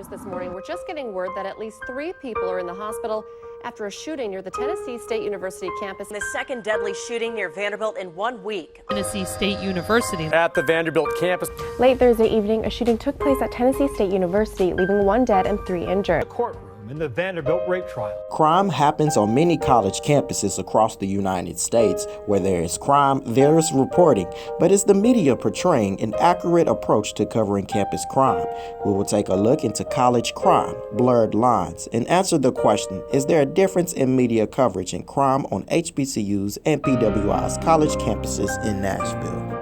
News this morning. We're just getting word that at least 3 people are in the hospital after a shooting near the Tennessee State University campus. The second deadly shooting near Vanderbilt in 1 week. Tennessee State University. At the Vanderbilt campus. Late Thursday evening, a shooting took place at Tennessee State University, leaving 1 dead and 3 injured. The courtroom in the Vanderbilt rape trial. Crime happens on many college campuses across the United States. Where there is crime, there is reporting. But is the media portraying an accurate approach to covering campus crime? We will take a look into college crime, blurred lines, and answer the question, is there a difference in media coverage and crime on HBCUs and PWI's college campuses in Nashville?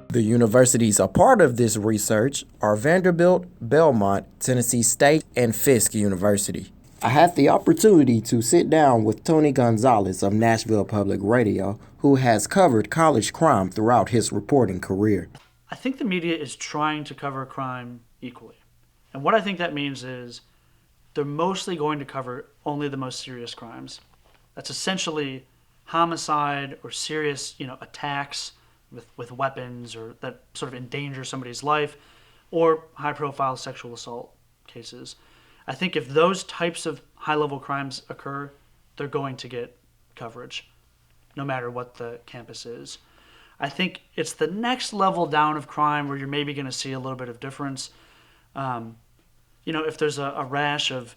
The universities a part of this research are Vanderbilt, Belmont, Tennessee State, and Fisk University. I had the opportunity to sit down with Tony Gonzalez of Nashville Public Radio, who has covered college crime throughout his reporting career. I think the media is trying to cover crime equally. And what I think that means is they're mostly going to cover only the most serious crimes. That's essentially homicide or serious, attacks with weapons or that sort of endanger somebody's life, or high-profile sexual assault cases. I think if those types of high-level crimes occur, they're going to get coverage, no matter what the campus is. I think it's the next level down of crime where you're maybe going to see a little bit of difference. If there's a rash of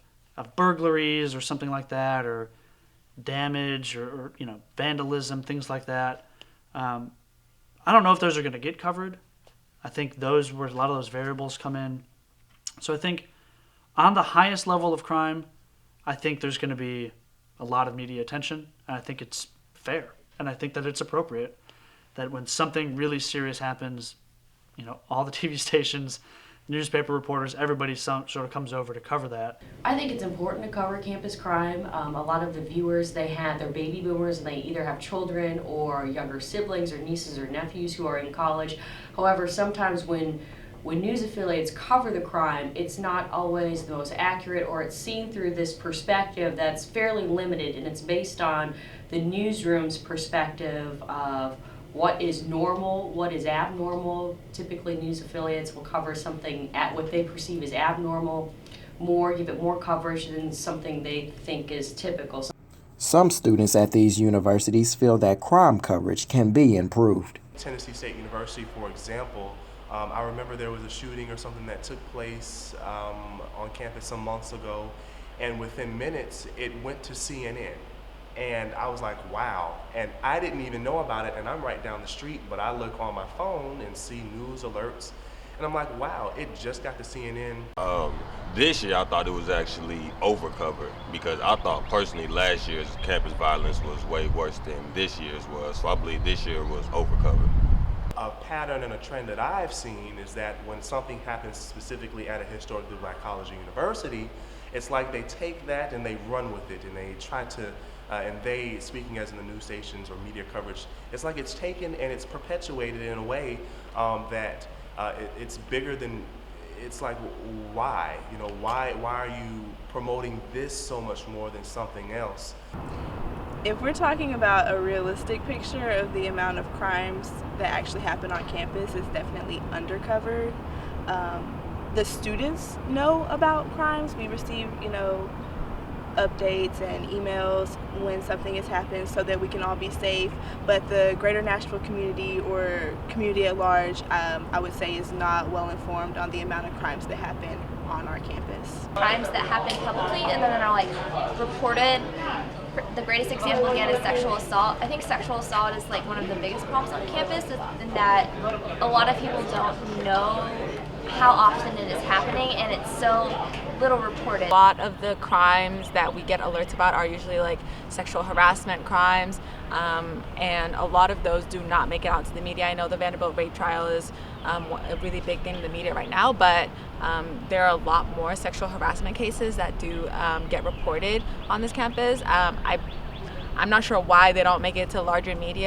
burglaries or something like that, or damage or vandalism, things like that. I don't know if those are going to get covered. I think those where a lot of those variables come in. So I think on the highest level of crime, I think there's going to be a lot of media attention, and I think it's fair, and I think that it's appropriate that when something really serious happens, all the TV stations, newspaper reporters, everybody sort of comes over to cover that. I think it's important to cover campus crime. A lot of the viewers, they're baby boomers, and they either have children or younger siblings or nieces or nephews who are in college. However, sometimes when news affiliates cover the crime, it's not always the most accurate, or it's seen through this perspective that's fairly limited, and it's based on the newsroom's perspective of what is normal, what is abnormal. Typically, news affiliates will cover something at what they perceive as abnormal give it more coverage than something they think is typical. Some students at these universities feel that crime coverage can be improved. Tennessee State University, for example, I remember there was a shooting or something that took place on campus some months ago, and within minutes, it went to CNN. And I was like, wow. And I didn't even know about it, and I'm right down the street, but I look on my phone and see news alerts, and I'm like, wow, it just got to CNN. This year, I thought it was actually overcovered, because I thought personally last year's campus violence was way worse than this year's was, so I believe this year was overcovered. A pattern and a trend that I've seen is that when something happens specifically at a historically black college or university, it's like they take that and they run with it, and they try to speaking as in the news stations or media coverage, it's like it's taken and it's perpetuated in a way that it's bigger than, it's like, why? Why are you promoting this so much more than something else? If we're talking about a realistic picture of the amount of crimes that actually happen on campus, it's definitely undercovered. The students know about crimes. We receive, updates and emails when something has happened so that we can all be safe, but the greater Nashville community or community at large, I would say, is not well informed on the amount of crimes that happen on our campus. Crimes that happen publicly and then are reported. The greatest example again is sexual assault. I think sexual assault is one of the biggest problems on campus, in that a lot of people don't know how often it is happening, and it's so little reported. A lot of the crimes that we get alerts about are usually sexual harassment crimes, and a lot of those do not make it out to the media. I know the Vanderbilt rape trial is a really big thing in the media right now, but there are a lot more sexual harassment cases that do get reported on this campus. I'm not sure why they don't make it to larger media.